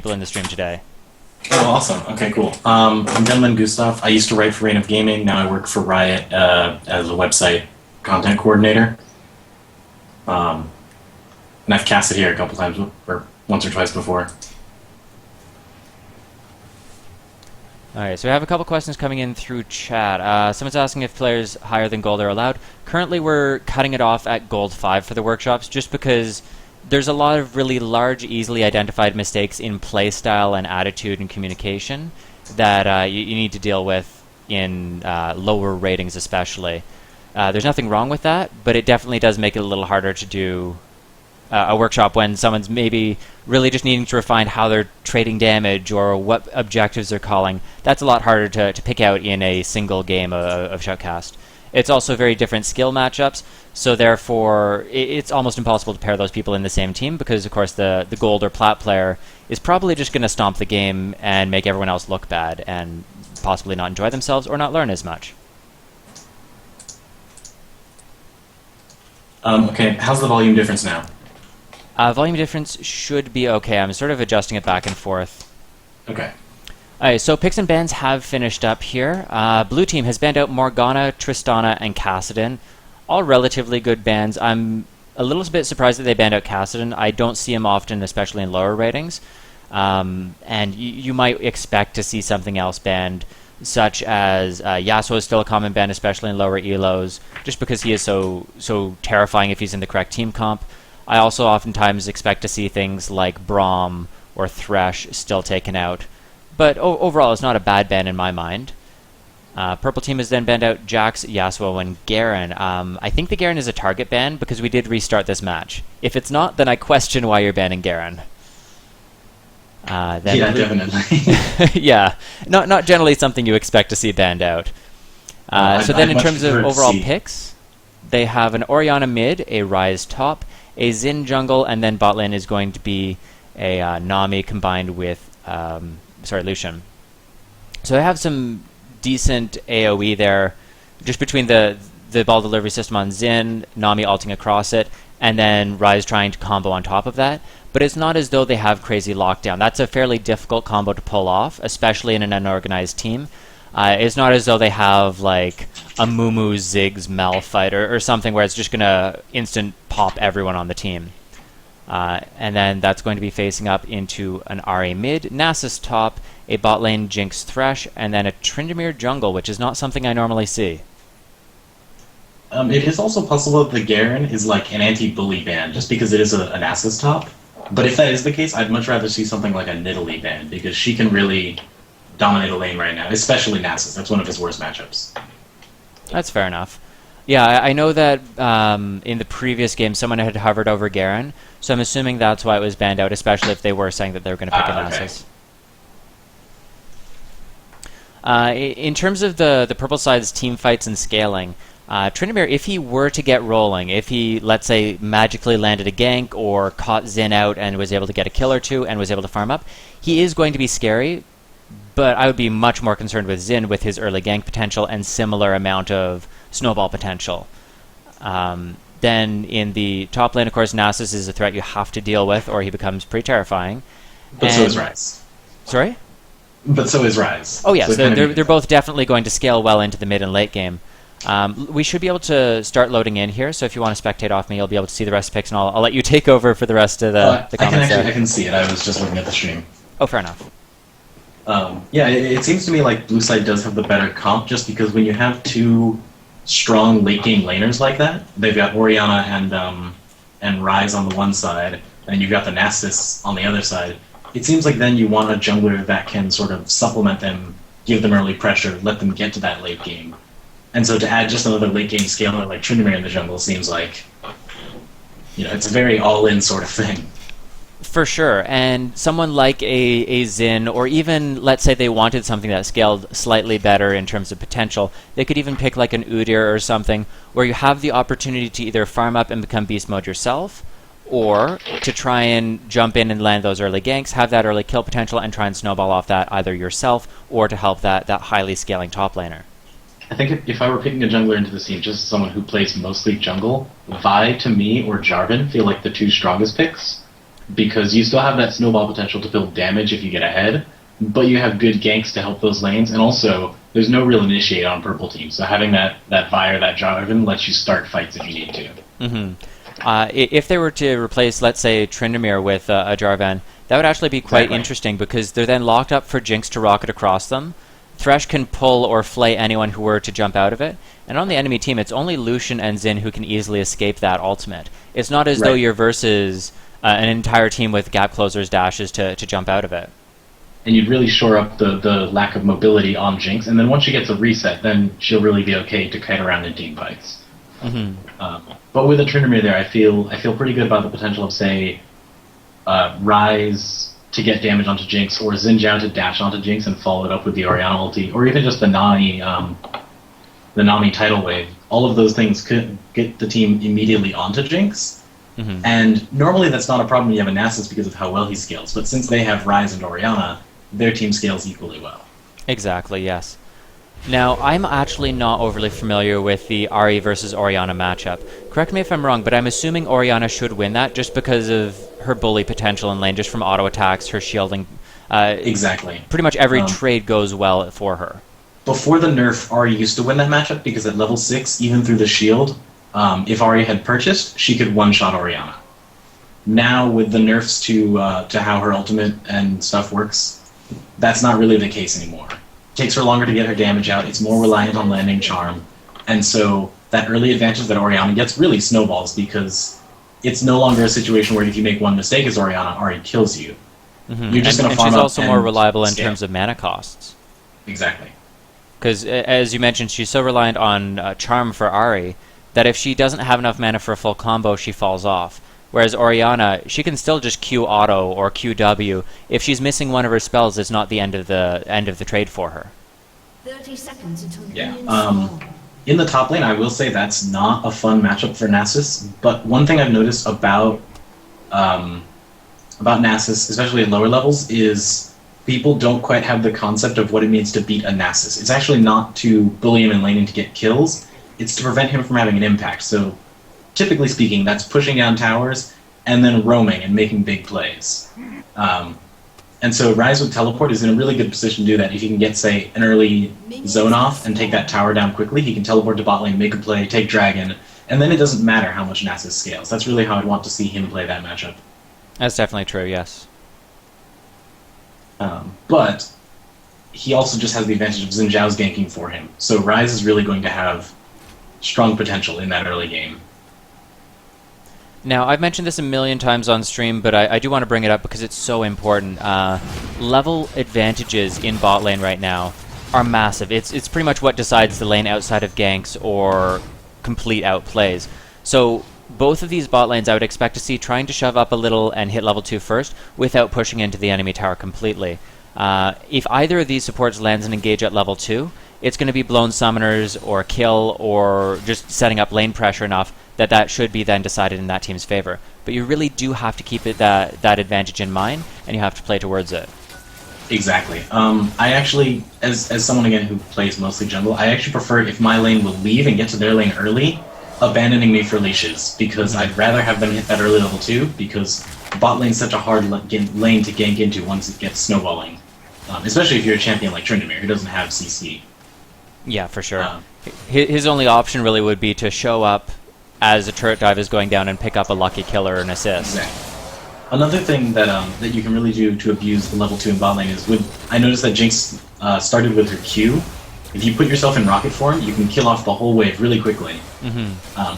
people in the stream today. Oh, awesome. Okay, cool. I'm Denman Gustav. I used to write for Reign of Gaming. Now I work for Riot as a website content coordinator. And I've cast it here a couple times, or once or twice before. Alright, so we have a couple questions coming in through chat. Someone's asking if players higher than gold are allowed. Currently we're cutting it off at gold 5 for the workshops, just because there's a lot of really large, easily identified mistakes in playstyle and attitude and communication that you need to deal with in lower ratings especially. There's nothing wrong with that, but it definitely does make it a little harder to do a workshop when someone's maybe really just needing to refine how they're trading damage or what objectives they're calling. That's a lot harder to pick out in a single game of Shoutcast. It's also very different skill matchups, so therefore it's almost impossible to pair those people in the same team because, of course, the gold or plat player is probably just going to stomp the game and make everyone else look bad and possibly not enjoy themselves or not learn as much. Okay, how's the volume difference now? Volume difference should be okay. I'm sort of adjusting it back and forth. Okay. Alright, so picks and bans have finished up here. Blue team has banned out Morgana, Tristana, and Kassadin. All relatively good bans. I'm a little bit surprised that they banned out Kassadin. I don't see him often, especially in lower ratings. And you might expect to see something else banned, such as Yasuo is still a common ban, especially in lower elos, just because he is so terrifying if he's in the correct team comp. I also oftentimes expect to see things like Braum or Thresh still taken out. But overall, it's not a bad ban in my mind. Purple team has then banned out Jax, Yasuo, and Garen. I think the Garen is a target ban because we did restart this match. If it's not, then I question why you're banning Garen. Yeah, definitely. Yeah, not generally something you expect to see banned out. So then in terms of overall picks, they have an Orianna mid, a Ryze top, a Xin jungle, and then bot lane is going to be a Nami combined with Lucian. So they have some decent AoE there, just between the ball delivery system on Xin, Nami ulting across it, and then Ryze trying to combo on top of that. But it's not as though they have crazy lockdown. That's a fairly difficult combo to pull off, especially in an unorganized team. It's not as though they have like a Mumu Ziggs Malphite or something where it's just going to instant pop everyone on the team. And then that's going to be facing up into an RA mid, Nasus top, a bot lane Jinx Thresh, and then a Tryndamere jungle, which is not something I normally see. It is also possible that the Garen is like an anti-bully ban, just because it is an Nasus top. But if that is the case, I'd much rather see something like a Nidalee ban, because she can really dominate a lane right now, especially Nasus. That's one of his worst matchups. That's fair enough. Yeah, I know that in the previous game someone had hovered over Garen, so I'm assuming that's why it was banned out, especially if they were saying that they were going to pick a Nasus. Okay. In terms of the purple side's team fights and scaling, Tryndamere, if he were to get rolling, if he, let's say, magically landed a gank or caught Xin out and was able to get a kill or two and was able to farm up, he is going to be scary, but I would be much more concerned with Xin with his early gank potential and similar amount of snowball potential. Then in the top lane, of course, Nasus is a threat you have to deal with or he becomes pretty terrifying. But so is Ryze. Sorry? But so is Ryze. Oh yes, so they're both definitely going to scale well into the mid and late game. We should be able to start loading in here, so if you want to spectate off me, you'll be able to see the rest of picks, and I'll let you take over for the rest of the comments there. I can see it. I was just looking at the stream. Oh, fair enough. Yeah, it seems to me like blue side does have the better comp, just because when you have two strong late game laners like that, they've got Orianna and Ryze on the one side, and you've got the Nasus on the other side. It seems like then you want a jungler that can sort of supplement them, give them early pressure, let them get to that late game. And so to add just another late game scaler like Tryndamere in the jungle seems like, it's a very all-in sort of thing. For sure, and someone like a Xin, or even, let's say they wanted something that scaled slightly better in terms of potential, they could even pick like an Udyr or something, where you have the opportunity to either farm up and become beast mode yourself, or to try and jump in and land those early ganks, have that early kill potential, and try and snowball off that either yourself, or to help that highly scaling top laner. I think if I were picking a jungler into the team, just someone who plays mostly jungle, Vi to me or Jarvan feel like the two strongest picks. because you still have that snowball potential to build damage if you get ahead, but you have good ganks to help those lanes, and also there's no real initiate on purple team, so having that Vi or that Jarvan lets you start fights if you need to. If they were to replace, let's say, Tryndamere with a Jarvan, that would actually be quite interesting, because they're then locked up for Jinx to rocket across them. Thresh can pull or flay anyone who were to jump out of it, and on the enemy team it's only Lucian and Xin who can easily escape that ultimate. It's not as though you're versus an entire team with gap closers dashes to jump out of it. And you'd really shore up the lack of mobility on Jinx, and then once she gets a reset, then she'll really be okay to kite around in team fights. But with a Tryndamere there, I feel pretty good about the potential of, say, Ryze to get damage onto Jinx, or Xin Zhao to dash onto Jinx and follow it up with the Orianna ulti, or even just the Nami tidal wave. All of those things could get the team immediately onto Jinx. And normally that's not a problem when you have a Nasus because of how well he scales, but since they have Ryze and Orianna, their team scales equally well. Exactly, yes. Now, I'm actually not overly familiar with the Ahri versus Orianna matchup. Correct me if I'm wrong, but I'm assuming Orianna should win that just because of her bully potential in lane, just from auto attacks, her shielding. Exactly. Pretty much every trade goes well for her. Before the nerf, Ahri used to win that matchup because at level 6, even through the shield, if Ahri had purchased, she could one-shot Orianna. Now, with the nerfs to how her ultimate and stuff works, that's not really the case anymore. It takes her longer to get her damage out, it's more reliant on landing charm, and so that early advantage that Orianna gets really snowballs because it's no longer a situation where if you make one mistake as Orianna, Ahri kills you. You're just going to farm she's up also more reliable in terms of mana costs. Exactly. Because, as you mentioned, she's so reliant on charm for Ahri that if she doesn't have enough mana for a full combo, she falls off. Whereas Orianna, she can still just Q auto or QW. If she's missing one of her spells, it's not the end of the trade for her. 30 seconds until in the top lane, I will say that's not a fun matchup for Nasus. But one thing I've noticed about Nasus, especially at lower levels, is people don't quite have the concept of what it means to beat a Nasus. It's actually not to bully him in laning to get kills. It's to prevent him from having an impact. So, typically speaking, that's pushing down towers and then roaming and making big plays. And so Ryze with Teleport is in a really good position to do that. If he can get, say, an early zone off and take that tower down quickly, he can teleport to bot lane, make a play, take Dragon, and then it doesn't matter how much Nasus scales. That's really how I'd want to see him play that matchup. That's definitely true, yes. But he also just has the advantage of Xin Zhao's ganking for him. So Ryze is really going to have strong potential in that early game. Now, I've mentioned this a million times on stream, but I do want to bring it up because it's so important. Level advantages in bot lane right now are massive. It's pretty much what decides the lane outside of ganks or complete outplays. So both of these bot lanes I would expect to see trying to shove up a little and hit level 2 first without pushing into the enemy tower completely. If either of these supports lands an engage at level 2, it's going to be blown summoners or kill or just setting up lane pressure enough that should be then decided in that team's favor. But you really do have to keep it that advantage in mind, and you have to play towards it. Exactly. I actually, as someone again who plays mostly jungle, I actually prefer if my lane will leave and get to their lane early, abandoning me for leashes, because I'd rather have them hit that early level 2, because bot lane's such a hard lane to gank into once it gets snowballing. Especially if you're a champion like Tryndamere, who doesn't have CC. Yeah, for sure. His only option really would be to show up as a turret dive is going down and pick up a lucky kill or an assist. Exactly. Another thing that you can really do to abuse the level 2 in bot lane is I noticed that Jinx started with her Q. If you put yourself in rocket form, you can kill off the whole wave really quickly. And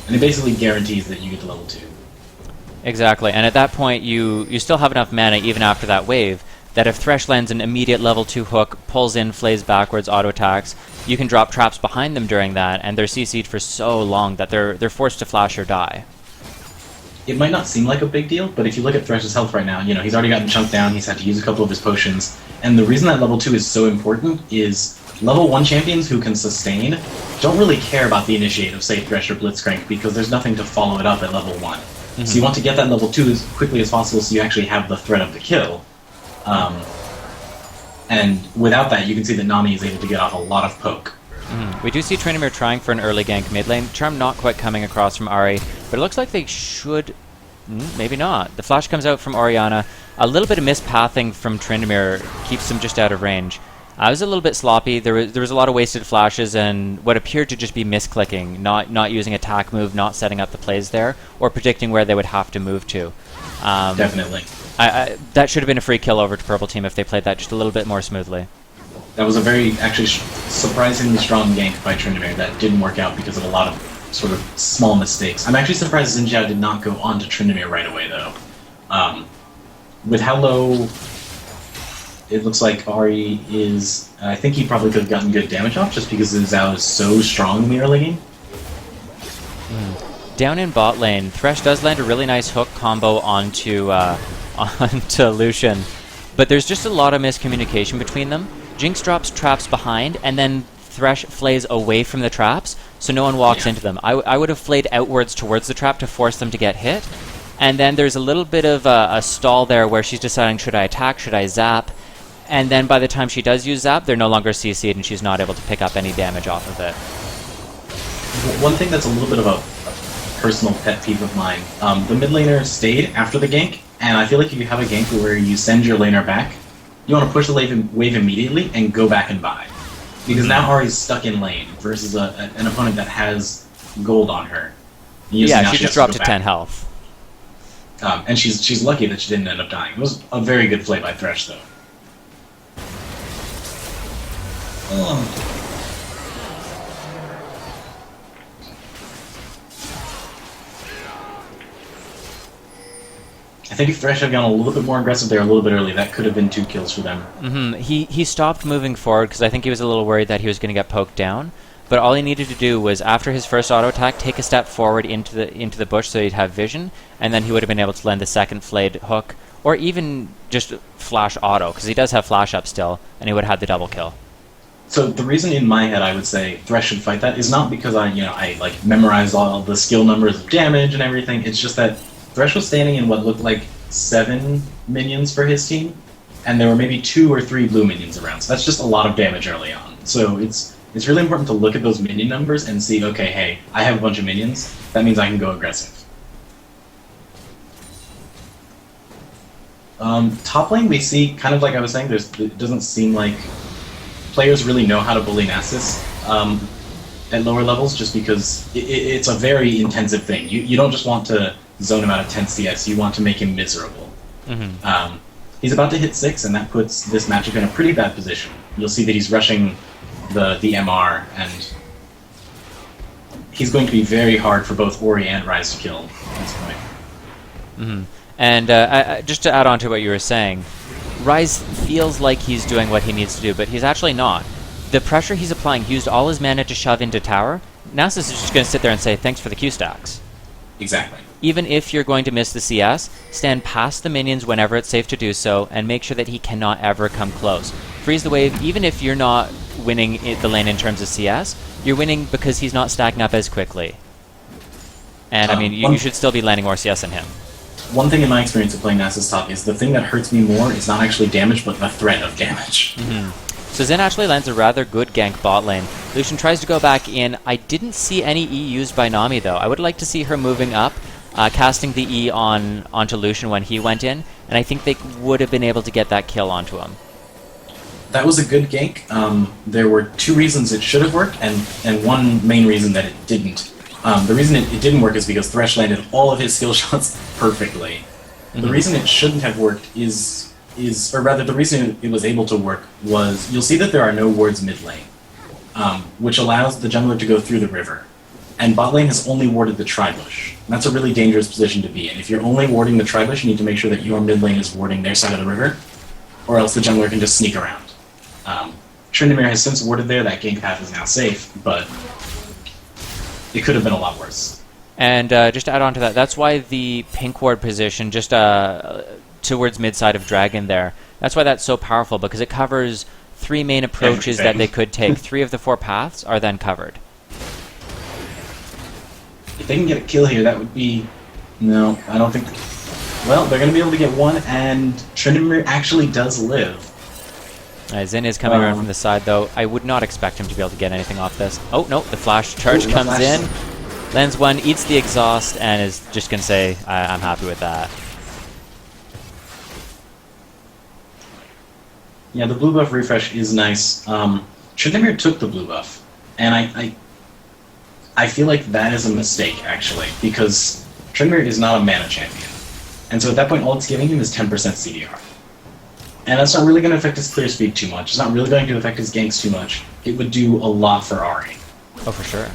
it basically guarantees that you get to level 2. Exactly, and at that point you still have enough mana even after that wave that if Thresh lands an immediate level 2 hook, pulls in, flays backwards, auto attacks, you can drop traps behind them during that, and they're CC'd for so long that they're forced to flash or die. It might not seem like a big deal, but if you look at Thresh's health right now, he's already gotten chunked down, he's had to use a couple of his potions, and the reason that level 2 is so important is level 1 champions who can sustain don't really care about the initiate of, say, Thresh or Blitzcrank, because there's nothing to follow it up at level 1. So you want to get that level 2 as quickly as possible so you actually have the threat of the kill. And without that, you can see that Nami is able to get off a lot of poke. We do see Tryndamere trying for an early gank mid lane. Charm not quite coming across from Ahri, but it looks like they should Maybe not. The flash comes out from Orianna. A little bit of mispathing from Tryndamere keeps him just out of range. I was a little bit sloppy. There was a lot of wasted flashes and what appeared to just be misclicking, not using attack move, not setting up the plays there, or predicting where they would have to move to. Definitely. That should have been a free kill over to Purple Team if they played that just a little bit more smoothly. That was a very, actually, surprisingly strong gank by Tryndamere that didn't work out because of a lot of sort of small mistakes. I'm actually surprised Xin Zhao did not go on to Tryndamere right away, though. With how low it looks like Ahri is, I think he probably could have gotten good damage off just because Xin Zhao is so strong in the early game. Down in bot lane, Thresh does land a really nice hook combo onto Lucian, but there's just a lot of miscommunication between them. Jinx drops traps behind, and then Thresh flays away from the traps, so no one walks into them. I would have flayed outwards towards the trap to force them to get hit, and then there's a little bit of a stall there where she's deciding, should I attack, should I zap? And then by the time she does use zap, they're no longer CC'd and she's not able to pick up any damage off of it. One thing that's a little bit of a personal pet peeve of mine, the mid laner stayed after the gank, and I feel like if you have a gank where you send your laner back, you want to push the wave immediately and go back and buy. Because now Ahri's stuck in lane versus an opponent that has gold on her. Yeah, she just dropped to 10 health. And she's lucky that she didn't end up dying. It was a very good play by Thresh, though. I think if Thresh had gone a little bit more aggressive there a little bit early, that could have been 2 kills for them. He stopped moving forward because I think he was a little worried that he was going to get poked down. But all he needed to do was, after his first auto attack, take a step forward into the bush so he'd have vision, and then he would have been able to land the second flayed hook, or even just flash auto, because he does have flash up still, and he would have had the double kill. So the reason in my head I would say Thresh should fight that is not because I like memorized all the skill numbers of damage and everything. It's just that Thresh was standing in what looked like 7 minions for his team, and there were maybe 2 or 3 blue minions around. So that's just a lot of damage early on. So it's really important to look at those minion numbers and see, okay, hey, I have a bunch of minions. That means I can go aggressive. Top lane, we see, kind of like I was saying, it doesn't seem like players really know how to bully Nasus at lower levels, just because it's a very intensive thing. You don't just want to zone him out of 10 CS, you want to make him miserable. He's about to hit 6, and that puts this matchup in a pretty bad position. You'll see that he's rushing the MR, and he's going to be very hard for both Ori and Ryze to kill at this point. And just to add on to what you were saying, Ryze feels like he's doing what he needs to do, but he's actually not. The pressure he's applying, he used all his mana to shove into tower. Nasus is just going to sit there and say, thanks for the Q stacks. Exactly. Even if you're going to miss the CS, stand past the minions whenever it's safe to do so, and make sure that he cannot ever come close. Freeze the wave, even if you're not winning the lane in terms of CS, you're winning because he's not stacking up as quickly. And I mean, you should still be landing more CS than him. One thing in my experience of playing Nasus top is the thing that hurts me more is not actually damage, but the threat of damage. So Zen actually lands a rather good gank bot lane. Lucian tries to go back in. I didn't see any E used by Nami, though. I would like to see her moving up, casting the E onto Lucian when he went in, and I think they would have been able to get that kill onto him. That was a good gank. There were 2 reasons it should have worked, and one main reason that it didn't. The reason it didn't work is because Thresh landed all of his skill shots perfectly. The reason it shouldn't have worked or rather the reason it was able to work was, you'll see that there are no wards mid lane, which allows the jungler to go through the river. And bot lane has only warded the tri-bush. And that's a really dangerous position to be in. If you're only warding the tri-bush, you need to make sure that your mid lane is warding their side of the river, or else the jungler can just sneak around. Tryndamere has since warded there, that gank path is now safe, but it could have been a lot worse. And just to add on to that, that's why the pink ward position, just towards mid-side of Dragon there, that's why that's so powerful, because it covers 3 main approaches that they could take. 3 of the 4 paths are then covered. If they can get a kill here, that would be... No, I don't think... Well, they're going to be able to get one, and Tryndamere actually does live. Zen is coming around from the side, though. I would not expect him to be able to get anything off this. Oh, no, the flash charge comes in. Lands one, eats the exhaust, and is just going to say, I'm happy with that. Yeah, the blue buff refresh is nice. Tryndamere took the blue buff, and I feel like that is a mistake, actually, because Tryndamere is not a mana champion. And so at that point, all it's giving him is 10% CDR. And that's not really going to affect his clear speed too much. It's not really going to affect his ganks too much. It would do a lot for Ahri. Oh, for sure.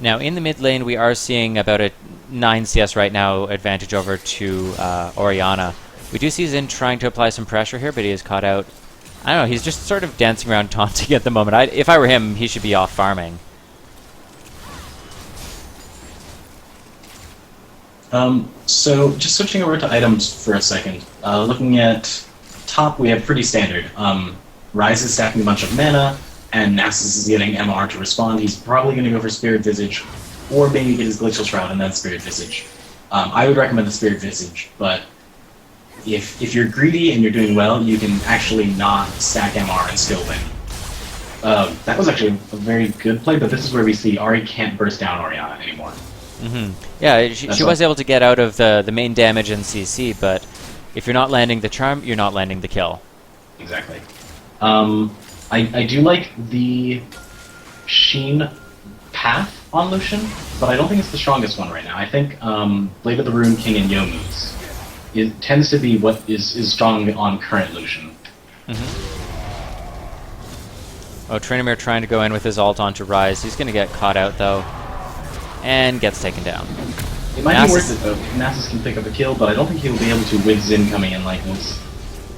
Now, in the mid lane, we are seeing about a 9 CS right now advantage over to Orianna. We do see Xin trying to apply some pressure here, but he is caught out. I don't know, he's just sort of dancing around taunting at the moment. If I were him, he should be off farming. So, just switching over to items for a second. Looking at top, we have pretty standard. Ryze is stacking a bunch of mana, and Nasus is getting MR to respond. He's probably going to go for Spirit Visage, or maybe get his Glacial Shroud and then Spirit Visage. I would recommend the Spirit Visage, but if you're greedy and you're doing well, you can actually not stack MR and still win. That was actually a very good play, but this is where we see Ahri can't burst down Orianna anymore. Mm-hmm. Yeah, she was able to get out of the main damage and CC, but if you're not landing the charm, you're not landing the kill. Exactly. I do like the Sheen path on Lucian, but I don't think it's the strongest one right now. I think Blade of the Rune King and Yomu's it tends to be what is strong on current Lucian. Mm-hmm. Oh, Tryndamere trying to go in with his ult onto Ryze. He's going to get caught out, though, and gets taken down. It might be worth it, though. Nasus can pick up a kill, but I don't think he'll be able to with Xin coming in like this.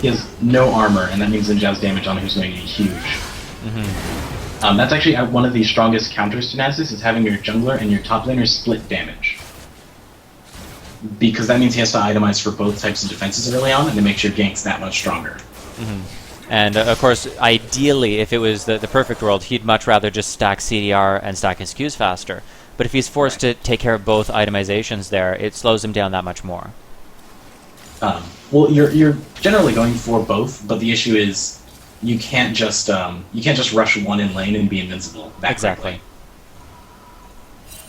He has no armor, and that means Zinjao's damage on him is going to be huge. Mm-hmm. That's actually one of the strongest counters to Nasus, is having your jungler and your top laner split damage. Because that means he has to itemize for both types of defenses early on, and it makes your ganks that much stronger. Mm-hmm. And, of course, ideally, if it was the perfect world, he'd much rather just stack CDR and stack his Qs faster. But if he's forced to take care of both itemizations there, it slows him down that much more. Well, you're generally going for both, but the issue is you can't just rush one in lane and be invincible. Exactly.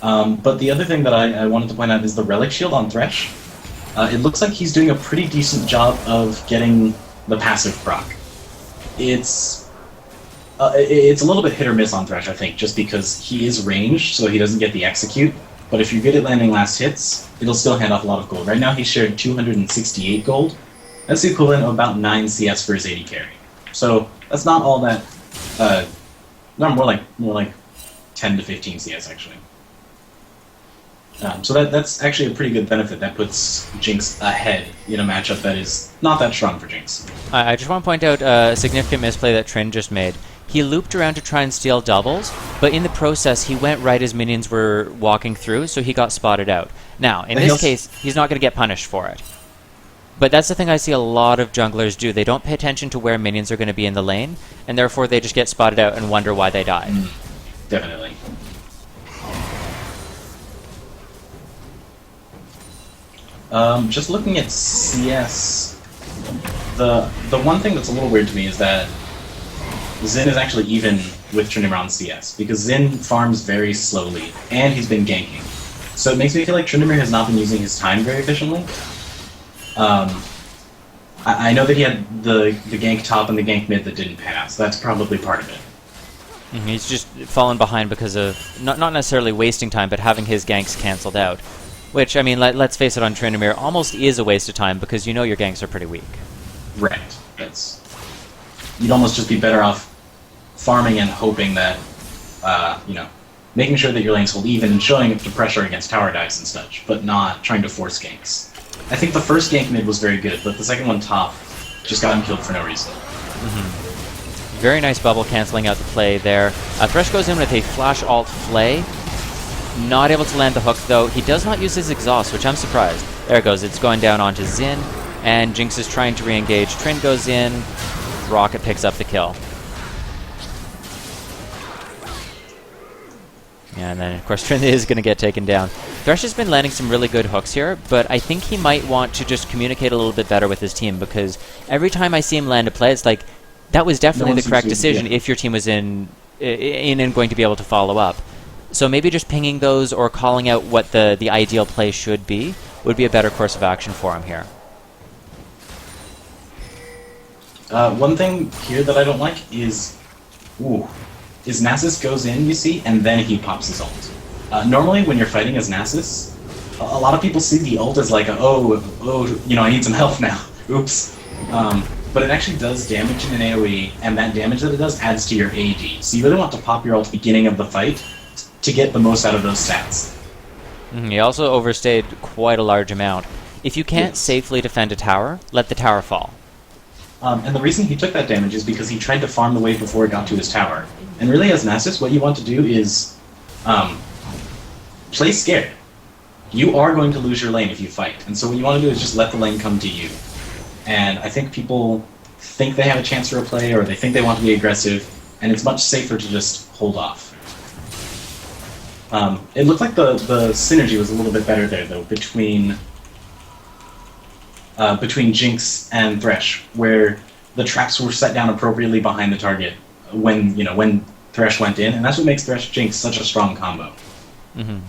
But the other thing that I wanted to point out is the Relic Shield on Thresh. It looks like he's doing a pretty decent job of getting the passive proc. It's a little bit hit or miss on Thresh, I think, just because he is ranged, so he doesn't get the execute. But if you're good at landing last hits, it'll still hand off a lot of gold. Right now he's shared 268 gold. That's the equivalent of about 9 CS for his 80 carry. So that's not all that. No, more like 10 to 15 CS actually. So that's actually a pretty good benefit. That puts Jinx ahead in a matchup that is not that strong for Jinx. I just want to point out a significant misplay that Trynd just made. He looped around to try and steal doubles, but in the process he went right as minions were walking through, so he got spotted out. Now, in this case, he's not going to get punished for it. But that's the thing I see a lot of junglers do. They don't pay attention to where minions are going to be in the lane, and therefore they just get spotted out and wonder why they died. Definitely. Just looking at CS, the one thing that's a little weird to me is that Xin is actually even with Tryndamere on CS, because Xin farms very slowly, and he's been ganking. So it makes me feel like Tryndamere has not been using his time very efficiently. I know that he had the gank top and the gank mid that didn't pass. That's probably part of it. He's just fallen behind because of, not necessarily wasting time, but having his ganks cancelled out. Which, I mean, let's face it, on Tryndamere, almost is a waste of time, because you know your ganks are pretty weak. Right. You'd almost just be better off farming and hoping that, making sure that your lanes hold even and showing the pressure against tower dives and such, but not trying to force ganks. I think the first gank mid was very good, but the second one top just got him killed for no reason. Very nice bubble cancelling out the play there. Thresh goes in with a flash alt flay. Not able to land the hook, though. He does not use his exhaust, which I'm surprised. There it goes. It's going down onto Xin, and Jinx is trying to re-engage. Trynd goes in. Rocket picks up the kill. Yeah, and then, of course, Trynd is going to get taken down. Thresh has been landing some really good hooks here, but I think he might want to just communicate a little bit better with his team, because every time I see him land a play, it's like, that was definitely the correct decision if your team was in and going to be able to follow up. So maybe just pinging those or calling out what the ideal play should be would be a better course of action for him here. One thing here that I don't like is Nasus goes in, you see, and then he pops his ult. Normally, when you're fighting as Nasus, a lot of people see the ult as like, I need some health now. Oops. But it actually does damage in an AoE, and that damage that it does adds to your AD. So you really want to pop your ult at the beginning of the fight to get the most out of those stats. He also overstayed quite a large amount. If you can't safely defend a tower, let the tower fall. And the reason he took that damage is because he tried to farm the wave before it got to his tower. And really, as Nasus, what you want to do is play scared. You are going to lose your lane if you fight. And so what you want to do is just let the lane come to you. And I think people think they have a chance for a play, or they think they want to be aggressive, and it's much safer to just hold off. It looked like the synergy was a little bit better there, though, between Jinx and Thresh, where the traps were set down appropriately behind the target when Thresh went in, and that's what makes Thresh Jinx such a strong combo. Mm-hmm.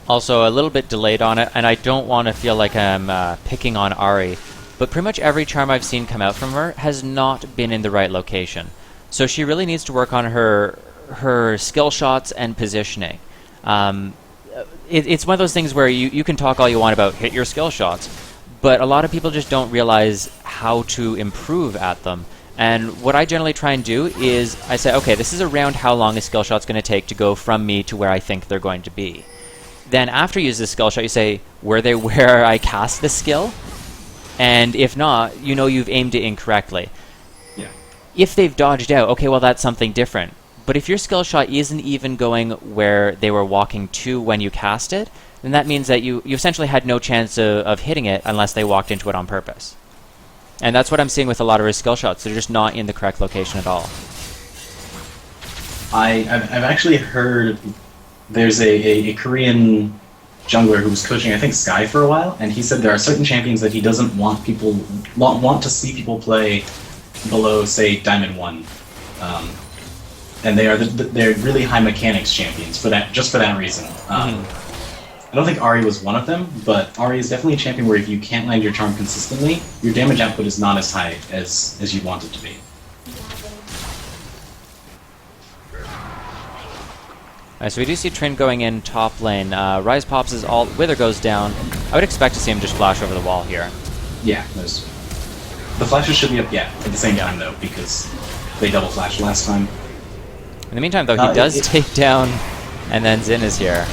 Also, a little bit delayed on it, and I don't want to feel like I'm picking on Ahri, but pretty much every charm I've seen come out from her has not been in the right location. So she really needs to work on her skill shots and positioning. It's one of those things where you can talk all you want about hit your skill shots, but a lot of people just don't realize how to improve at them. And what I generally try and do is I say, okay, this is around how long a skill shot's going to take to go from me to where I think they're going to be. Then after you use the skill shot, you say, were they where I cast the skill? And if not, you know you've aimed it incorrectly. Yeah. If they've dodged out, okay, well that's something different. But if your skill shot isn't even going where they were walking to when you cast it, then that means that you essentially had no chance of hitting it unless they walked into it on purpose. And that's what I'm seeing with a lot of his skill shots. They're just not in the correct location at all. I've actually heard there's a Korean jungler who was coaching, I think, Sky for a while, and he said there are certain champions that he doesn't want to see people play below, say, Diamond 1. And they're really high mechanics champions for that reason. I don't think Ahri was one of them, but Ahri is definitely a champion where if you can't land your charm consistently, your damage output is not as high as you want it to be. Alright, so we do see Trin going in top lane. Ryze pops his ult, Wither goes down. I would expect to see him just flash over the wall here. Yeah, the flashes should be up, at the same time though, because they double flashed last time. In the meantime, though, he does take down, and then Xin is here.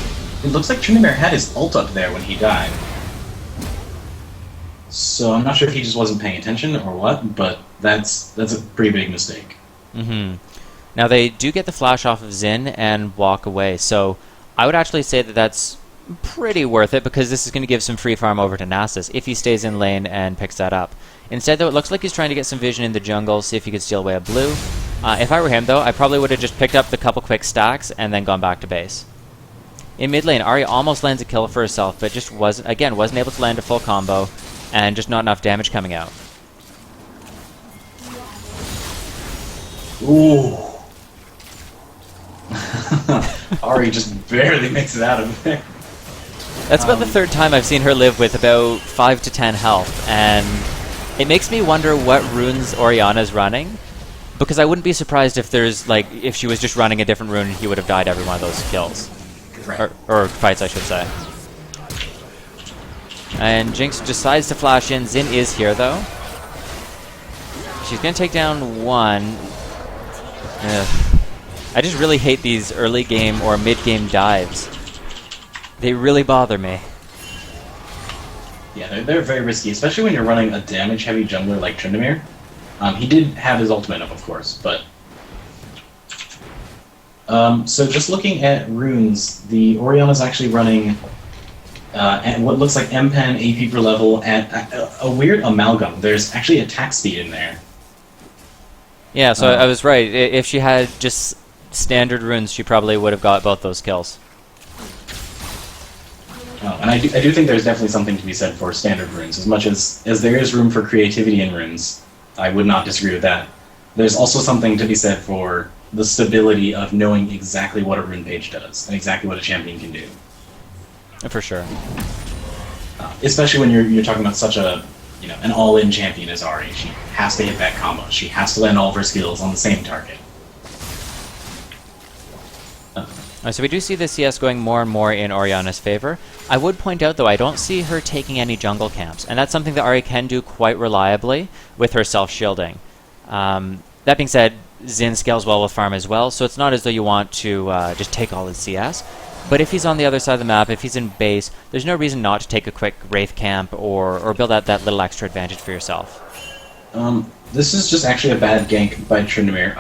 It looks like Tryndamere had his ult up there when he died. So I'm not sure if he just wasn't paying attention or what, but that's a pretty big mistake. Mm-hmm. Now, they do get the flash off of Xin and walk away, so I would actually say that that's pretty worth it, because this is going to give some free farm over to Nasus if he stays in lane and picks that up. Instead, though, it looks like he's trying to get some vision in the jungle, see if he could steal away a blue. If I were him, though, I probably would have just picked up the couple quick stacks and then gone back to base. In mid lane, Ahri almost lands a kill for herself, but just wasn't able to land a full combo, and just not enough damage coming out. Ooh. Ahri just barely makes it out of there. That's about the third time I've seen her live with about 5 to 10 health, and it makes me wonder what runes Orianna's running, because I wouldn't be surprised if if she was just running a different rune and he would have died every one of those kills. Right. Or fights, I should say. And Jinx decides to flash in. Xin is here, though. She's going to take down one. Ugh. I just really hate these early game or mid game dives. They really bother me. Yeah, they're very risky, especially when you're running a damage-heavy jungler like Tryndamere. He did have his ultimate up, of course, but... so just looking at runes, the Orianna's actually running what looks like M-Pen AP per level and a weird amalgam. There's actually attack speed in there. Yeah, so I was right. If she had just standard runes, she probably would have got both those kills. And I do think there's definitely something to be said for standard runes. As much as there is room for creativity in runes, I would not disagree with that. there's also something to be said for the stability of knowing exactly what a rune page does and exactly what a champion can do. For sure. Especially when you're talking about such a, an all-in champion as Ahri. She has to hit that combo. She has to land all of her skills on the same target. So we do see the CS going more and more in Orianna's favor. I would point out, though, I don't see her taking any jungle camps, and that's something that Ahri can do quite reliably with her self-shielding. That being said, Xin scales well with farm as well, so it's not as though you want to just take all his CS. But if he's on the other side of the map, if he's in base, there's no reason not to take a quick Wraith camp or build out that little extra advantage for yourself. This is just actually a bad gank by Tryndamere.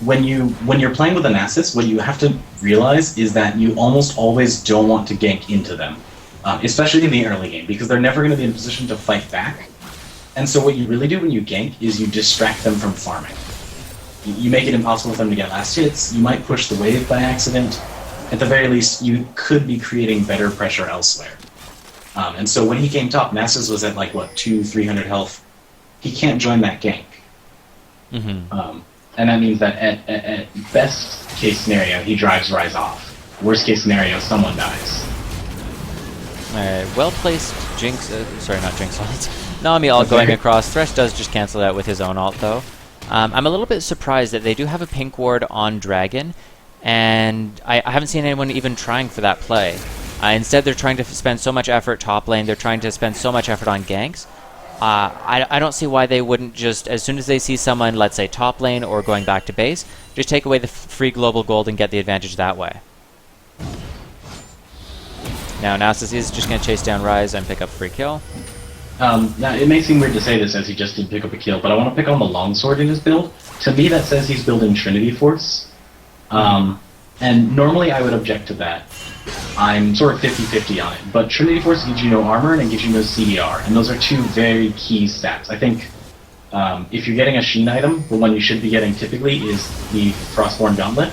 When you're playing with a Nasus, what you have to realize is that you almost always don't want to gank into them, especially in the early game, because they're never going to be in a position to fight back. And so what you really do when you gank is you distract them from farming. You make it impossible for them to get last hits, you might push the wave by accident. At the very least, you could be creating better pressure elsewhere. And so when he came top, Nasus was at 200-300 health. He can't join that gank. Mm-hmm. And that means that at best case scenario, he drives Ryze off. Worst case scenario, someone dies. Alright, well-placed Jinx, not Jinx ult. Nami ult going across. Thresh does just cancel it out with his own ult, though. I'm a little bit surprised that they do have a pink ward on Dragon, and I haven't seen anyone even trying for that play. Instead, they're trying to spend so much effort top lane, they're trying to spend so much effort on ganks. I don't see why they wouldn't just, as soon as they see someone, let's say top lane or going back to base, just take away the free global gold and get the advantage that way. Now Nasus is just going to chase down Ryze and pick up a free kill. Now, it may seem weird to say this as he just did pick up a kill, but I want to pick on the longsword in his build. To me, that says he's building Trinity Force. And normally I would object to that. I'm sort of 50-50 on it, but Trinity Force gives you no armor and it gives you no CDR, and those are two very key stats. I think if you're getting a Sheen item, the one you should be getting typically is the Frostborn Gauntlet,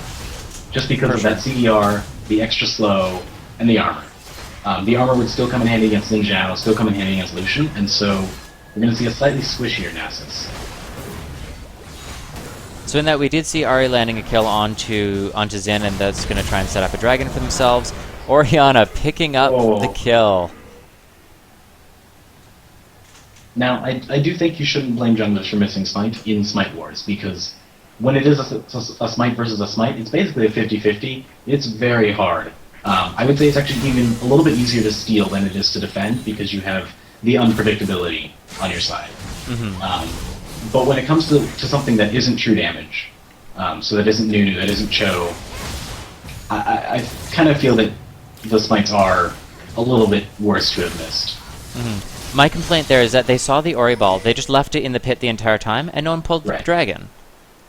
just because of that CDR, the extra slow, and the armor. The armor would still come in handy against Xin Zhao, still come in handy against Lucian, and so we're going to see a slightly squishier Nasus. So in that, we did see Ahri landing a kill onto Xin, and that's going to try and set up a dragon for themselves. Orianna picking up the kill. Now, I do think you shouldn't blame junglers for missing Smite in Smite Wars, because when it is a Smite versus a Smite, it's basically a 50-50. It's very hard. I would say it's actually even a little bit easier to steal than it is to defend, because you have the unpredictability on your side. Mm-hmm. But when it comes to something that isn't true damage, so that isn't Nunu, that isn't Cho, I kind of feel that the Smites are a little bit worse to have missed. Mm-hmm. My complaint there is that they saw the Ori ball, they just left it in the pit the entire time, and no one pulled the dragon.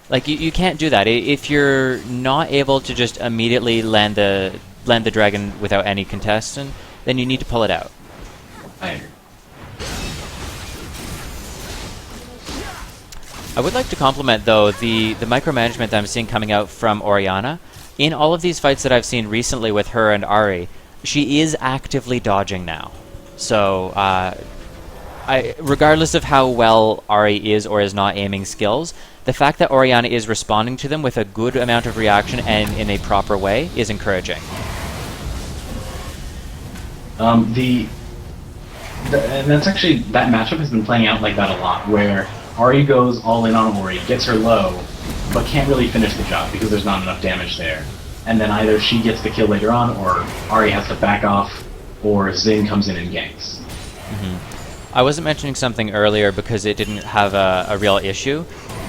Like, you can't do that. If you're not able to just immediately land the dragon without any contestant, then you need to pull it out. I agree. I would like to compliment, though, the micromanagement that I'm seeing coming out from Orianna. In all of these fights that I've seen recently with her and Ahri, she is actively dodging now. So, regardless of how well Ahri is or is not aiming skills, the fact that Orianna is responding to them with a good amount of reaction and in a proper way is encouraging. And that's actually, that matchup has been playing out like that a lot, where Ahri goes all in on Ori, gets her low, but can't really finish the job because there's not enough damage there. And then either she gets the kill later on, or Ahri has to back off, or Xin comes in and ganks. Mm-hmm. I wasn't mentioning something earlier because it didn't have a real issue,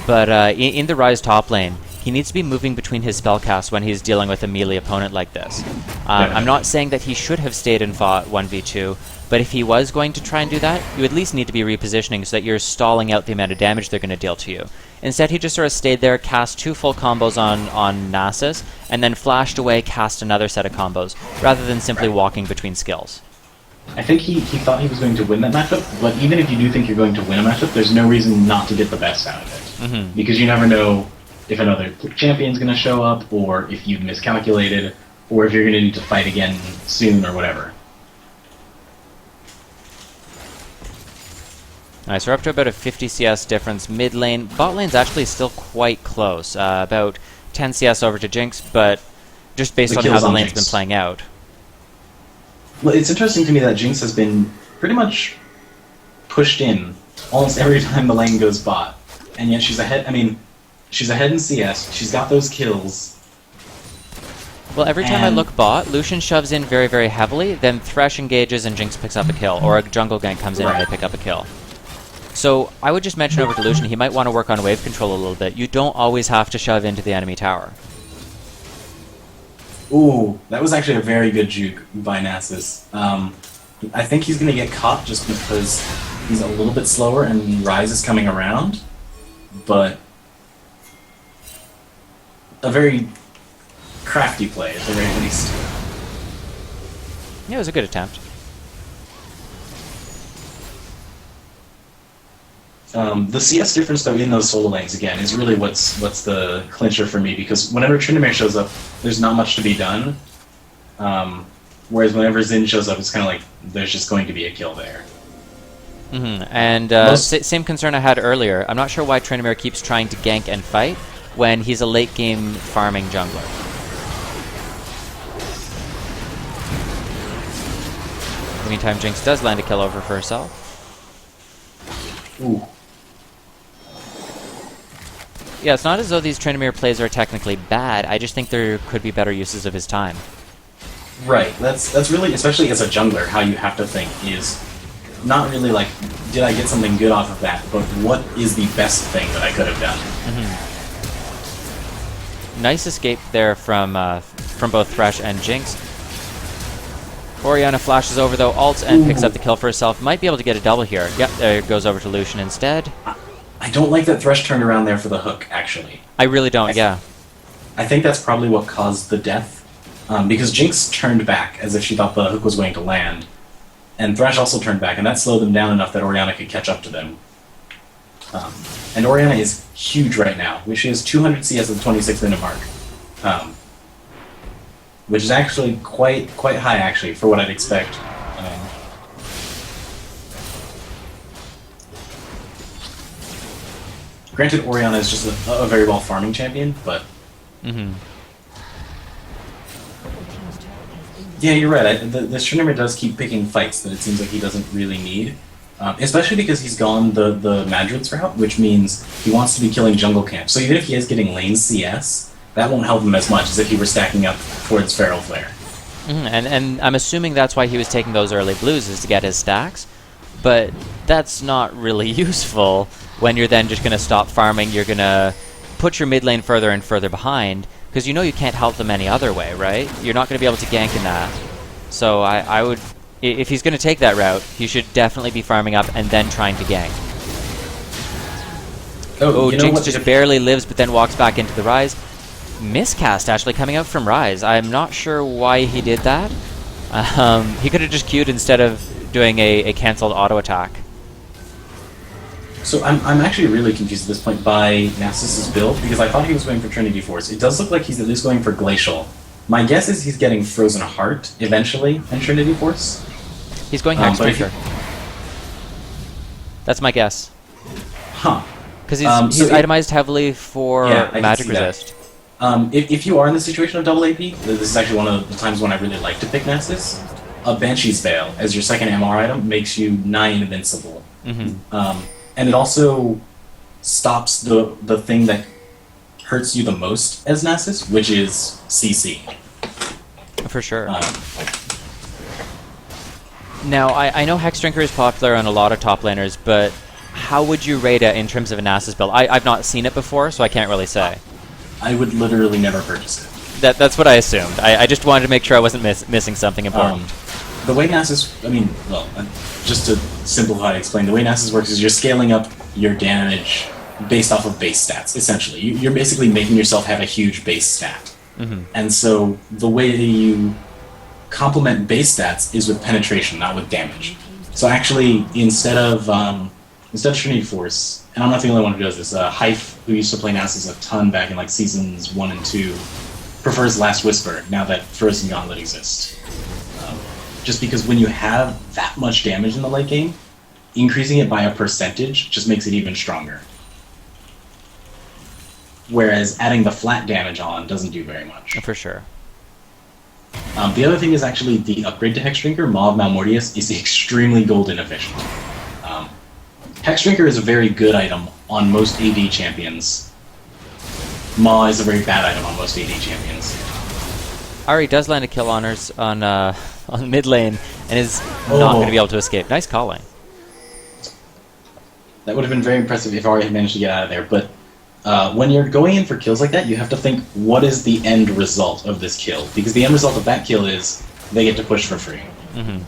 but in the Ryze top lane, he needs to be moving between his spellcasts when he's dealing with a melee opponent like this. I'm not saying that he should have stayed and fought 1v2, but if he was going to try and do that, you at least need to be repositioning so that you're stalling out the amount of damage they're going to deal to you. Instead, he just sort of stayed there, cast 2 full combos on Nasus, and then flashed away, cast another set of combos, rather than simply walking between skills. I think he thought he was going to win that matchup, but even if you do think you're going to win a matchup, there's no reason not to get the best out of it. Mm-hmm. Because you never know if another champion's going to show up, or if you've miscalculated, or if you're going to need to fight again soon, or whatever. Alright, so we're up to about a 50 CS difference mid lane. Bot lane's actually still quite close. About 10 CS over to Jinx, but just based on how the lane's been playing out. Well, it's interesting to me that Jinx has been pretty much pushed in almost every time the lane goes bot. And yet she's ahead, I mean, she's ahead in CS, she's got those kills. Well, every time I look bot, Lucian shoves in very, very heavily, then Thresh engages and Jinx picks up a kill, or a jungle gank comes in and they pick up a kill. So I would just mention over to Lucian, he might want to work on wave control a little bit. You don't always have to shove into the enemy tower. Ooh, that was actually a very good juke by Nasus. I think he's going to get caught just because he's a little bit slower and Ryze is coming around, but a very crafty play at the very least. Yeah, it was a good attempt. The CS difference, though, in those solo lanes, again, is really what's the clincher for me, because whenever Tryndamere shows up, there's not much to be done. Whereas whenever Xin shows up, it's kind of like there's just going to be a kill there. And same concern I had earlier. I'm not sure why Tryndamere keeps trying to gank and fight when he's a late-game farming jungler. In the meantime, Jinx does land a kill over for herself. Ooh. Yeah, it's not as though these Tryndamere plays are technically bad, I just think there could be better uses of his time. Right, that's really, especially as a jungler, how you have to think is not really like, did I get something good off of that, but what is the best thing that I could have done? Nice escape there from both Thresh and Jinx. Orianna flashes over though, ults and picks up the kill for herself. Might be able to get a double here. Yep, there it goes over to Lucian instead. I don't like that Thresh turned around there for the hook, actually. I really don't, yeah. I think that's probably what caused the death. Because Jinx turned back as if she thought the hook was going to land. And Thresh also turned back, and that slowed them down enough that Orianna could catch up to them. And Orianna is huge right now. She has 200 CS at the 26-minute mark. Which is actually quite high, actually, for what I'd expect. Granted, Orianna is just a very well farming champion, but... Yeah, you're right. This Tryndamere does keep picking fights that it seems like he doesn't really need. Especially because he's gone the Madrid's route, which means he wants to be killing jungle camps. So even if he is getting lane CS, that won't help him as much as if he were stacking up towards Feral Flare. And I'm assuming that's why he was taking those early blues, is to get his stacks. But that's not really useful when you're then just going to stop farming. You're going to put your mid lane further and further behind, because you know you can't help them any other way, right? You're not going to be able to gank in that. So I would... If he's going to take that route, he should definitely be farming up and then trying to gank. Jinx just barely lives, but then walks back into the Ryze. Miscast, actually, coming out from Ryze. I'm not sure why he did that. He could have just queued instead of doing a cancelled auto attack. So I'm actually really confused at this point by Nasus's build, because I thought he was going for Trinity Force. It does look like he's at least going for Glacial. My guess is he's getting Frozen Heart eventually and Trinity Force. He's going Hexbreaker. That's my guess. Huh. Because he's itemized heavily for magic resist. If you are in the situation of double AP, this is actually one of the times when I really like to pick Nasus. A Banshee's Veil as your second MR item makes you nigh invincible. And it also stops the thing that hurts you the most as Nasus, which is CC. For sure. Now, I know Hexdrinker is popular on a lot of top laners, but how would you rate it in terms of a Nasus build? I've not seen it before, so I can't really say. I would literally never purchase it. That's what I assumed. I just wanted to make sure I wasn't missing something important. The way Nasus, just to simplify explain, the way Nasus works is you're scaling up your damage based off of base stats, essentially. You're basically making yourself have a huge base stat. And so the way that you complement base stats is with penetration, not with damage. So actually, instead of Trinity Force, and I'm not the only one who does this, Hyph, who used to play Nasus a ton back in like seasons 1 and 2, prefers Last Whisper now that Frozen Gauntlet exists. Just because when you have that much damage in the late game, increasing it by a percentage just makes it even stronger. Whereas adding the flat damage on doesn't do very much. For sure. The other thing is actually the upgrade to Hex Drinker, Maw of Malmortius, is extremely gold inefficient. Hex Drinker is a very good item on most AD champions. Maw is a very bad item on most AD champions. Ari does land a kill on mid lane and is not going to be able to escape. Nice calling. That would have been very impressive if Ari had managed to get out of there, but when you're going in for kills like that, you have to think, what is the end result of this kill? Because the end result of that kill is they get to push for free. Mm-hmm.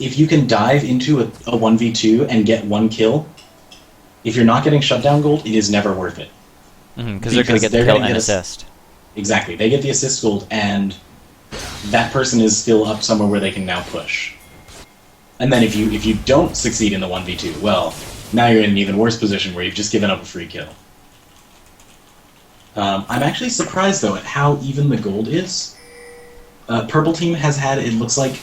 If you can dive into a 1v2 and get one kill, if you're not getting shutdown gold, it is never worth it. Because they're going to get the kill and assist. Exactly. They get the assist gold, and that person is still up somewhere where they can now push. And then if you don't succeed in the 1v2, well, now you're in an even worse position where you've just given up a free kill. I'm actually surprised, though, at how even the gold is. Purple team has had, it looks like,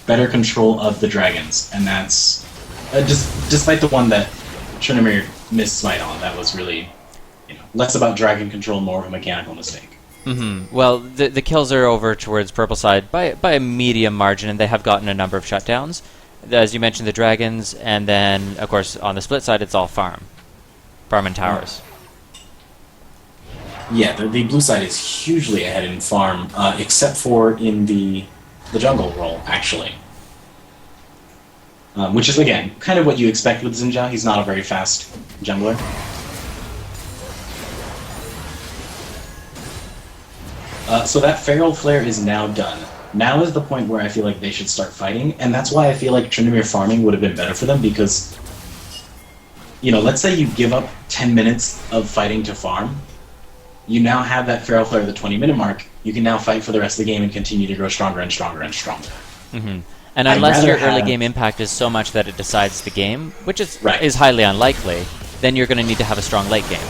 better control of the dragons, and that's... despite the one that Tryndamere missed Smite on, that was really, less about dragon control, more of a mechanical mistake. Mm-hmm. Well, the kills are over towards purple side by a medium margin, and they have gotten a number of shutdowns. As you mentioned, the dragons, and then, of course, on the split side, it's all farm. Farm and towers. Yeah, the blue side is hugely ahead in farm, except for in the jungle role, actually. Which is, again, kind of what you expect with Xin Zhao. He's not a very fast jungler. So that Feral Flare is now done. Now is the point where I feel like they should start fighting, and that's why I feel like Tryndamere farming would have been better for them, because, let's say you give up 10 minutes of fighting to farm, you now have that Feral Flare at the 20-minute mark, you can now fight for the rest of the game and continue to grow stronger and stronger and stronger. Mm-hmm. And unless your early game impact is so much that it decides the game, which is highly unlikely, then you're going to need to have a strong late game.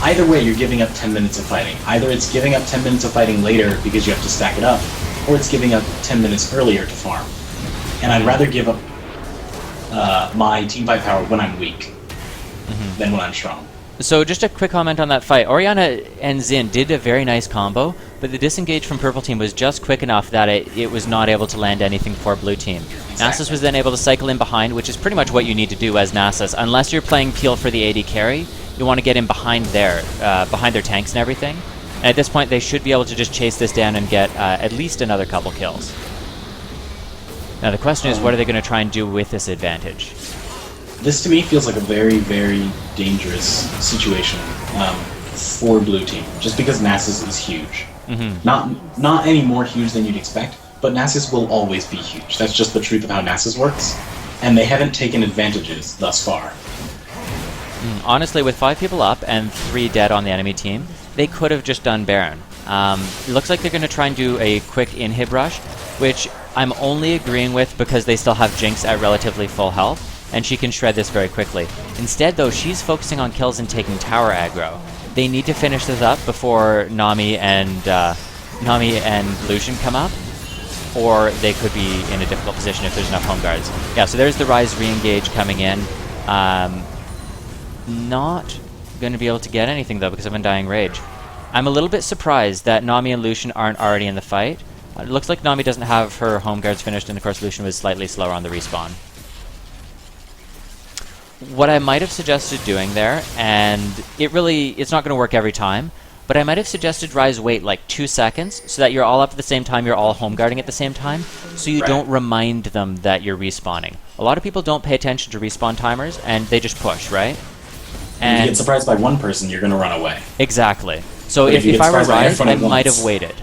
Either way, you're giving up 10 minutes of fighting. Either it's giving up 10 minutes of fighting later because you have to stack it up, or it's giving up 10 minutes earlier to farm. And I'd rather give up my team fight power when I'm weak than when I'm strong. So just a quick comment on that fight. Orianna and Xin did a very nice combo, but the disengage from purple team was just quick enough that it was not able to land anything for blue team. Exactly. Nasus was then able to cycle in behind, which is pretty much what you need to do as Nasus. Unless you're playing Peel for the AD carry, you want to get in behind their tanks and everything. And at this point, they should be able to just chase this down and get at least another couple kills. Now the question is, what are they going to try and do with this advantage? This to me feels like a very, very dangerous situation for blue team, just because Nasus is huge. Not any more huge than you'd expect, but Nasus will always be huge. That's just the truth of how Nasus works, and they haven't taken advantages thus far. Honestly, with 5 people up and 3 dead on the enemy team, they could have just done Baron. It looks like they're going to try and do a quick inhib rush, which I'm only agreeing with because they still have Jinx at relatively full health, and she can shred this very quickly. Instead, though, she's focusing on kills and taking tower aggro. They need to finish this up before Nami and Lucian come up, or they could be in a difficult position if there's enough home guards. Yeah, so there's the Ryze re-engage coming in. Not going to be able to get anything, though, because of Undying Rage. I'm a little bit surprised that Nami and Lucian aren't already in the fight. It looks like Nami doesn't have her home guards finished, and of course Lucian was slightly slower on the respawn. What I might have suggested doing there, and it's not going to work every time, but I might have suggested Ryze wait like 2 seconds so that you're all up at the same time, you're all home guarding at the same time, so you don't remind them that you're respawning. A lot of people don't pay attention to respawn timers, and they just push, right? And if you get surprised by one person, you're going to run away. Exactly. So if I were Ryze, I might have waited.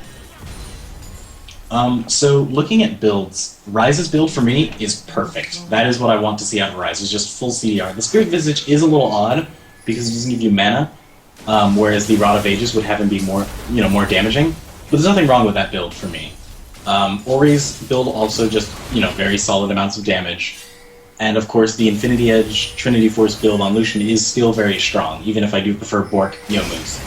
So looking at builds, Ryze's build for me is perfect. That is what I want to see out of Ryze, is just full CDR. The Spirit Visage is a little odd because it doesn't give you mana, whereas the Rod of Ages would have him be more damaging. But there's nothing wrong with that build for me. Ori's build also just, very solid amounts of damage. And of course, the Infinity Edge Trinity Force build on Lucian is still very strong, even if I do prefer Bork Youmu's.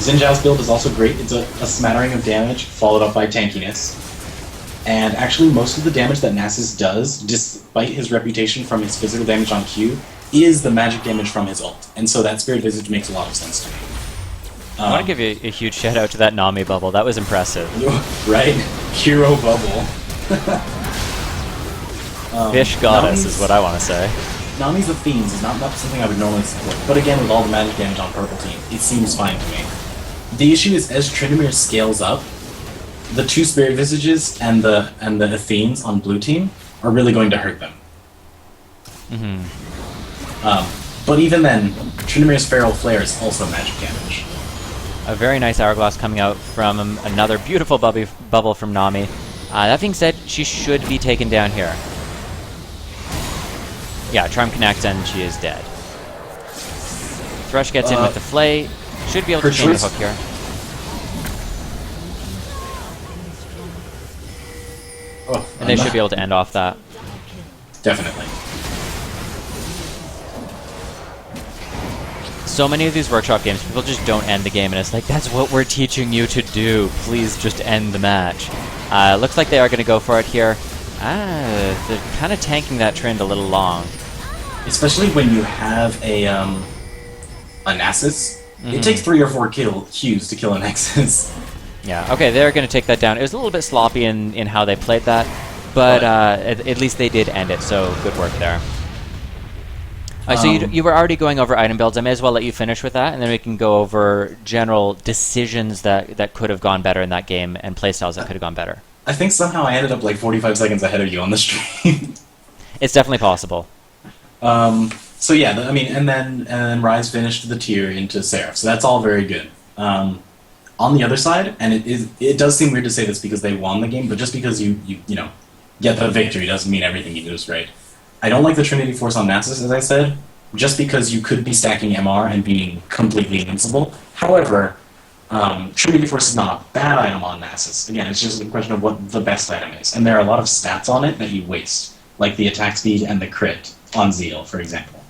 Xin Zhao's build is also great. It's a smattering of damage, followed up by tankiness. And actually, most of the damage that Nasus does, despite his reputation from his physical damage on Q, is the magic damage from his ult. And so that Spirit Visage makes a lot of sense to me. I want to give you a huge shout out to that Nami bubble. That was impressive. Right? Hero bubble. Fish goddess is what I want to say. Nami's of Fiends is not something I would normally support. But again, with all the magic damage on purple team, it seems fine to me. The issue is, as Tryndamere scales up, the 2 Spirit Visages and the Athenes on blue team are really going to hurt them. But even then, Tryndamere's Feral Flare is also magic damage. A very nice Hourglass coming out from another beautiful bubble from Nami. That being said, she should be taken down here. Yeah, Charm connects and she is dead. Thresh gets in with the Flay. Should be able to chain the hook here. And they should be able to end off that. Definitely. So many of these workshop games, people just don't end the game, and it's like, that's what we're teaching you to do. Please just end the match. Looks like they are going to go for it here. They're kind of tanking that trend a little long. Especially when you have a Nasus. It takes 3 or 4 Qs to kill a Nexus. Yeah, okay, they're going to take that down. It was a little bit sloppy in how they played that, but at least they did end it, so good work there. So you were already going over item builds. I may as well let you finish with that, and then we can go over general decisions that could have gone better in that game and playstyles that could have gone better. I think somehow I ended up like 45 seconds ahead of you on the stream. It's definitely possible. So yeah, and then Rise finished the tier into Seraph, so that's all very good. On the other side, and it does seem weird to say this because they won the game, but just because you get the victory doesn't mean everything you do is great. I don't like the Trinity Force on Nasus, as I said, just because you could be stacking MR and being completely invincible. However, Trinity Force is not a bad item on Nasus. Again, it's just a question of what the best item is, and there are a lot of stats on it that you waste, like the attack speed and the crit on Zeal, for example.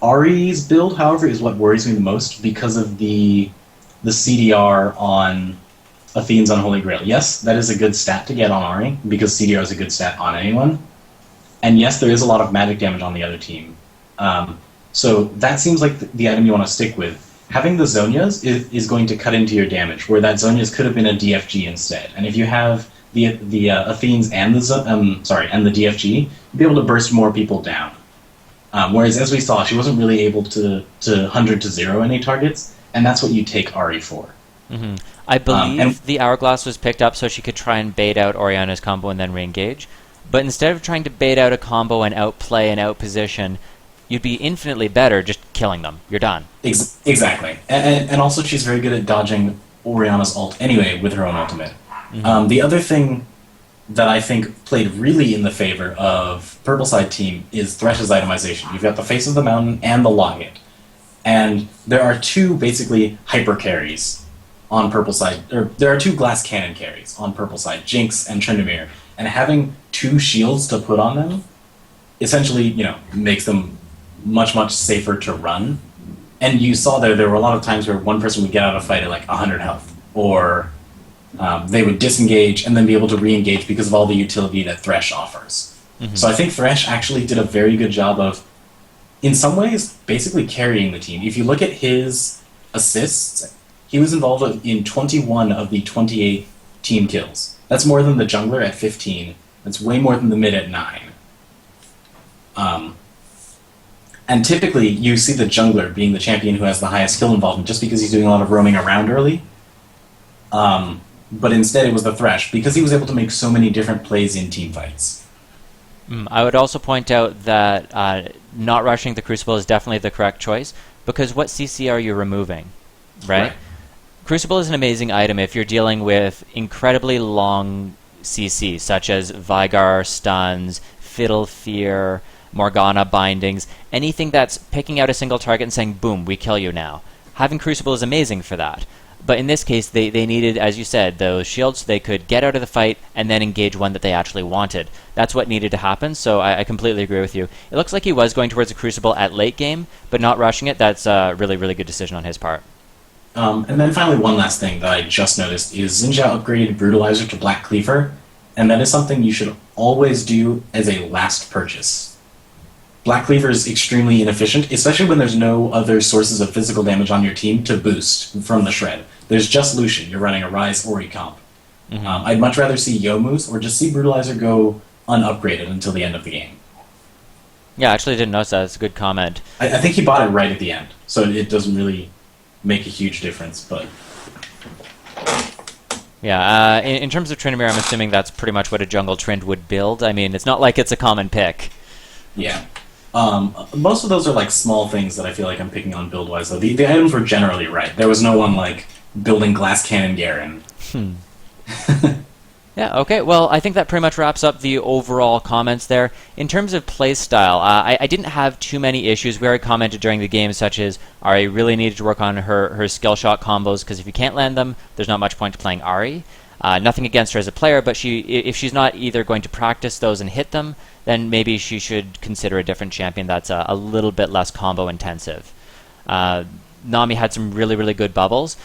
Ahri's build, however, is what worries me the most because of the CDR on Athene's Unholy Grail. Yes, that is a good stat to get on Ahri, because CDR is a good stat on anyone. And yes, there is a lot of magic damage on the other team. So that seems like the item you want to stick with. Having the Zonias is going to cut into your damage, where that Zonias could have been a DFG instead. And if you have the Athenes and the DFG, you'll be able to burst more people down. Whereas, as we saw, she wasn't really able to 100 to 0 any targets, and that's what you take Ahri for. Mm-hmm. I believe the Hourglass was picked up so she could try and bait out Orianna's combo and then re-engage. But instead of trying to bait out a combo and outplay and outposition, you'd be infinitely better just killing them. You're done. Exactly. And also she's very good at dodging Orianna's ult anyway with her own ultimate. Mm-hmm. The other thing that I think played really in the favor of Purple Side team is Thresh's itemization. You've got the Face of the Mountain and the Locket. And there are 2 basically hyper carries on Purple Side, or there are 2 glass cannon carries on Purple Side, Jinx and Tryndamere, and having 2 shields to put on them essentially, makes them much, much safer to run. And you saw there were a lot of times where one person would get out of a fight at like 100 health, or they would disengage and then be able to re-engage because of all the utility that Thresh offers. Mm-hmm. So I think Thresh actually did a very good job of, in some ways, basically carrying the team. If you look at his assists, he was involved in 21 of the 28 team kills. That's more than the jungler at 15. That's way more than the mid at 9. And typically, you see the jungler being the champion who has the highest skill involvement just because he's doing a lot of roaming around early. But instead, it was the Thresh, because he was able to make so many different plays in team fights. I would also point out that not rushing the Crucible is definitely the correct choice, because what CC are you removing, right? Crucible is an amazing item if you're dealing with incredibly long CC, such as Vigar stuns, Fiddle Fear, Morgana bindings, anything that's picking out a single target and saying, boom, we kill you now. Having Crucible is amazing for that. But in this case, they needed, as you said, those shields so they could get out of the fight and then engage one that they actually wanted. That's what needed to happen, so I completely agree with you. It looks like he was going towards a Crucible at late game, but not rushing it. That's a really, really good decision on his part. And then finally, one last thing that I just noticed is Xinjiao upgraded Brutalizer to Black Cleaver, and that is something you should always do as a last purchase. Black Cleaver is extremely inefficient, especially when there's no other sources of physical damage on your team to boost from the shred. There's just Lucian. You're running a Rise Ori comp. I'd much rather see Youmu's or just see Brutalizer go unupgraded until the end of the game. Yeah, I actually didn't notice that. It's a good comment. I think he bought it right at the end, so it doesn't really make a huge difference, but... Yeah, in terms of Tryndamere, I'm assuming that's pretty much what a jungle Trynd would build. I mean, it's not like it's a common pick. Yeah. Most of those are like small things that I feel like I'm picking on build-wise, though. The items were generally right. There was no one like building Glass Cannon Garen. Yeah, okay, well, I think that pretty much wraps up the overall comments there. In terms of playstyle, I didn't have too many issues. We already commented during the game, such as Ahri really needed to work on her skill shot combos, because if you can't land them, there's not much point to playing Ahri. Nothing against her as a player, but if she's not either going to practice those and hit them, then maybe she should consider a different champion that's a little bit less combo intensive. Nami had some really, really good bubbles,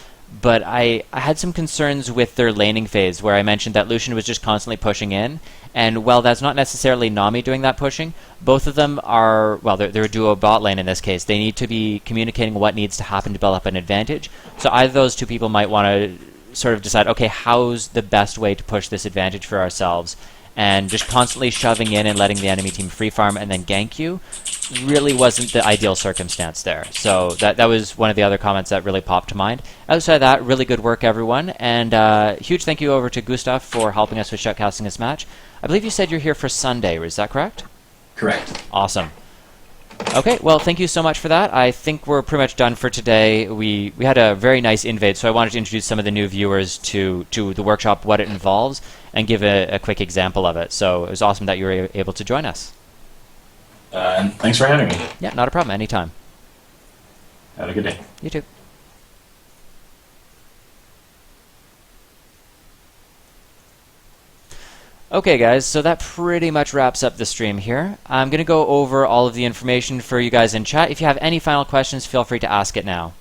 but I had some concerns with their laning phase, where I mentioned that Lucian was just constantly pushing in, and while that's not necessarily Nami doing that pushing, both of them are, well, they're a duo bot lane in this case. They need to be communicating what needs to happen to build up an advantage, so either of those two people might want to sort of decide, okay, how's the best way to push this advantage for ourselves? And just constantly shoving in and letting the enemy team free farm and then gank you really wasn't the ideal circumstance there. So that was one of the other comments that really popped to mind. Outside of that, really good work, everyone. And huge thank you over to Gustav for helping us with shoutcasting this match. I believe you said you're here for Sunday. Is that correct? Correct. Awesome. Okay, well, thank you so much for that. I think we're pretty much done for today. We had a very nice invade, so I wanted to introduce some of the new viewers to the workshop, what it involves, and give a quick example of it. So it was awesome that you were able to join us. And thanks for having me. Yeah, not a problem. Anytime. Have a good day. You too. Okay, guys, so that pretty much wraps up the stream here. I'm going to go over all of the information for you guys in chat. If you have any final questions, feel free to ask it now.